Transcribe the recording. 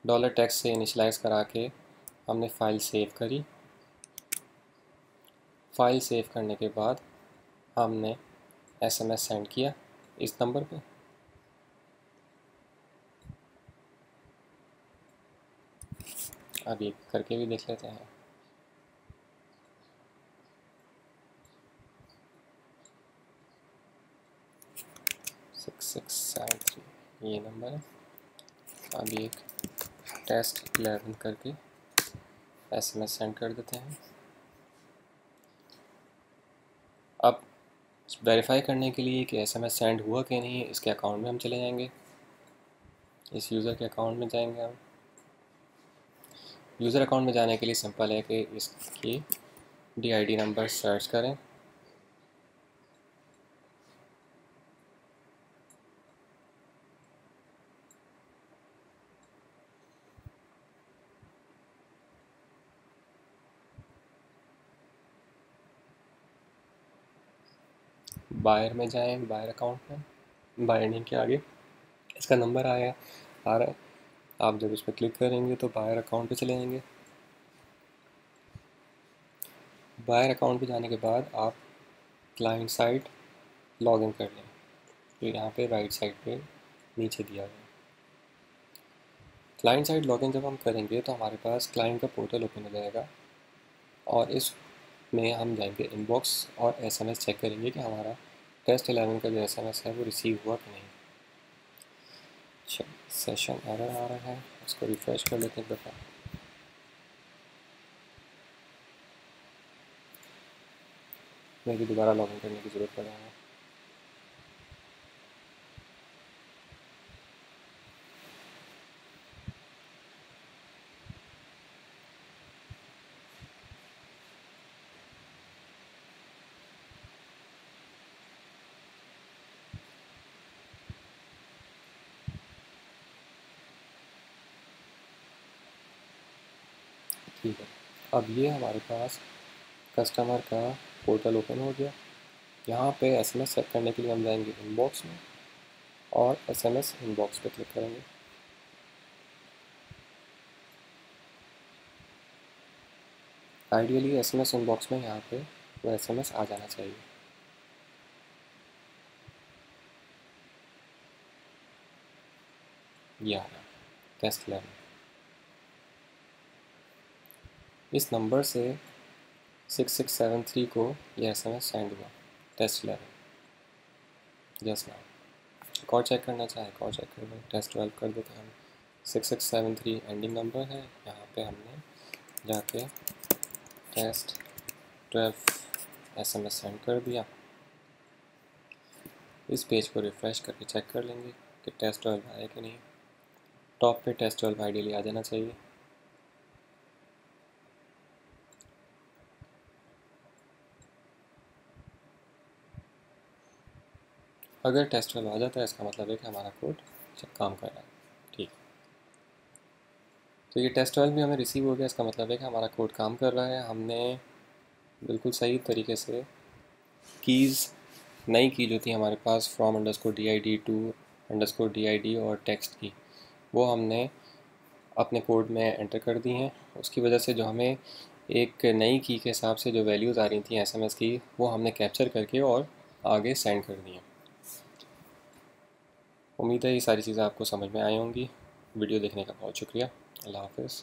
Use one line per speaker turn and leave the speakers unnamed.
Dollar text से initialise करा के हमने फ़ाइल सेव करी। फ़ाइल सेव करने के बाद हमने SMS सेंड किया इस नंबर पे। अभी करके भी देख लेते हैं। सिक्स सिक्स सेवन थ्री ये नंबर है। अभी एक टेस्ट 11 करके SMS सेंड कर देते हैं। अब वेरीफाई करने के लिए कि SMS सेंड हुआ कि नहीं, इसके अकाउंट में हम चले जाएंगे। इस यूज़र के अकाउंट में जाएंगे हम। यूज़र अकाउंट में जाने के लिए सिंपल है कि इसकी DID नंबर सर्च करें। बायर में जाएं, बायर अकाउंट में, बायर नेम के आगे इसका नंबर आ रहा है। आप जब इस पर क्लिक करेंगे तो बायर अकाउंट पे चले जाएंगे। बायर अकाउंट पे जाने के बाद आप क्लाइंट साइड लॉगिन कर लें। तो यहाँ पे राइट साइड पे नीचे दिया हुआ है। क्लाइंट साइड लॉगिन जब हम करेंगे तो हमारे पास क्लाइंट का पोर्टल ओपन हो जाएगा और इसमें हम जाएंगे इनबॉक्स और SMS चेक करेंगे कि हमारा टेस्ट 11 का जो SMS है वो रिसीव हुआ कि नहीं। सेशन एरर आ रहा है, इसको रिफ्रेश कर लेते हैं एक दफ़ा। मेरे को दोबारा लॉगिन करने की ज़रूरत पड़ेगी। ठीक है, अब ये हमारे पास कस्टमर का पोर्टल ओपन हो गया। यहाँ पे SMS चेक करने के लिए हम जाएंगे इनबॉक्स में और SMS इनबॉक्स पे क्लिक करेंगे। आइडियली SMS इनबॉक्स में यहाँ पे वो SMS आ जाना चाहिए। ये आ गया टेस्ट 11। इस नंबर से 6673 को ये SMS सेंड हुआ टेस्ट 11 जस्ट नाउ। एक और चेक करना चाहे एक और चेक कर लें। टेस्ट 12 कर देते हैं हम। 6673 एंडिंग नंबर है। यहाँ पे हमने जाके टेस्ट 12 SMS सेंड कर दिया। इस पेज को रिफ़्रेश करके चेक कर लेंगे कि टेस्ट 12 आया कि नहीं। टॉप पे टेस्ट 12 आइडियली आ जाना चाहिए। अगर टेस्ट 12 आ जाता है इसका मतलब है कि हमारा कोड काम कर रहा है। ठीक, तो ये टेस्ट 12 भी हमें रिसीव हो गया। इसका मतलब है कि हमारा कोड काम कर रहा है। हमने बिल्कुल सही तरीके से कीज़, नई की जो थी हमारे पास from_did to_did और टेक्स्ट की, वो हमने अपने कोड में एंटर कर दी हैं। उसकी वजह से जो हमें एक नई की के हिसाब से जो वैल्यूज़ आ रही थी SMS की, वो हमने कैप्चर करके और आगे सेंड कर दी हैं। उम्मीद है ये सारी चीज़ें आपको समझ में आई होंगी। वीडियो देखने का बहुत शुक्रिया। अल्लाह हाफ़िज़।